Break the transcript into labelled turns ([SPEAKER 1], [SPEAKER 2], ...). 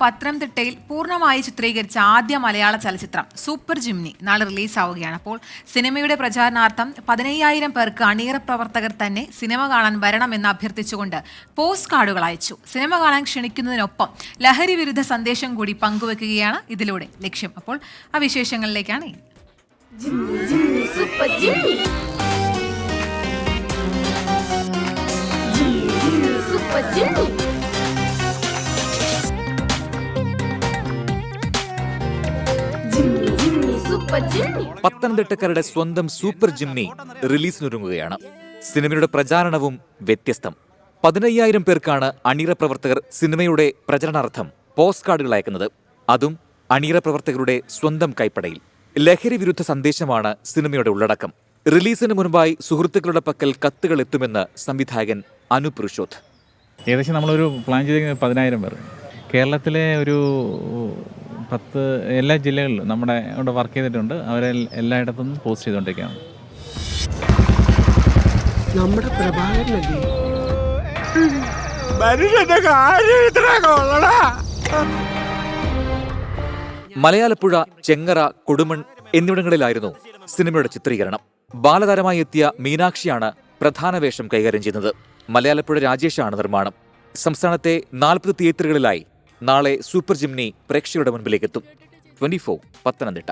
[SPEAKER 1] പത്തനംതിട്ടയിൽ പൂർണ്ണമായി ചിത്രീകരിച്ച ആദ്യ മലയാള ചലച്ചിത്രം സൂപ്പർ ജിംനി നാളെ റിലീസാവുകയാണ്. അപ്പോൾ സിനിമയുടെ പ്രചാരണാർത്ഥം 15,000 പേർക്ക് അണിയറ പ്രവർത്തകർ തന്നെ സിനിമ കാണാൻ വരണമെന്ന് അഭ്യർത്ഥിച്ചുകൊണ്ട് പോസ്റ്റ് കാർഡുകൾ അയച്ചു. സിനിമ കാണാൻ ക്ഷണിക്കുന്നതിനൊപ്പം ലഹരി വിരുദ്ധ സന്ദേശം കൂടി പങ്കുവെക്കുകയാണ് ഇതിലൂടെ ലക്ഷ്യം. അപ്പോൾ ആ വിശേഷങ്ങളിലേക്കാണ്
[SPEAKER 2] പത്തനംതിട്ടക്കാരുടെ സ്വന്തം സൂപ്പർ ജിംനി റിലീസിനൊരുങ്ങുകയാണ്. സിനിമയുടെ പ്രചാരണവും വ്യത്യസ്തം. 15,000 പേർക്കാണ് അണിയറ പ്രവർത്തകർ സിനിമയുടെ പ്രചരണാർത്ഥം പോസ്റ്റ് കാർഡുകൾ അയക്കുന്നത്. അതും അണിയറ പ്രവർത്തകരുടെ സ്വന്തം കൈപ്പടയിൽ. ലഹരി വിരുദ്ധ സന്ദേശമാണ് സിനിമയുടെ ഉള്ളടക്കം. റിലീസിന് മുൻപായി സുഹൃത്തുക്കളുടെ പക്കൽ കത്തുകൾ എത്തുമെന്ന് സംവിധായകൻ അനൂപ് ഋഷോത്ത്.
[SPEAKER 3] ഏകദേശം നമ്മളൊരു പ്ലാൻ ചെയ്തിരിക്കുന്നത് 10,000 പേർ. കേരളത്തിലെ ഒരു 10 എല്ലാ ജില്ലകളിലും നമ്മുടെ ഇവിടെ വർക്ക് ചെയ്തിട്ടുണ്ട്. അവരെ എല്ലായിടത്തും പോസ്റ്റ് ചെയ്തുകൊണ്ടിരിക്കുകയാണ്.
[SPEAKER 4] നമ്മുടെ പ്രഭാകരനല്ലേ
[SPEAKER 2] മലയാലപ്പുഴ, ചെങ്ങറ, കൊടുമൺ എന്നിവിടങ്ങളിലായിരുന്നു സിനിമയുടെ ചിത്രീകരണം. ബാലതാരമായി എത്തിയ മീനാക്ഷിയാണ് പ്രധാന വേഷം കൈകാര്യം ചെയ്യുന്നത്. മലയാലപ്പുഴ രാജേഷാണ് നിർമ്മാണം. സംസ്ഥാനത്തെ 40 തിയേറ്ററുകളിലായി നാളെ സൂപ്പർ ജിംനി പ്രേക്ഷകരുടെ മുൻപിലേക്കെത്തും. 24 പത്തനംതിട്ട.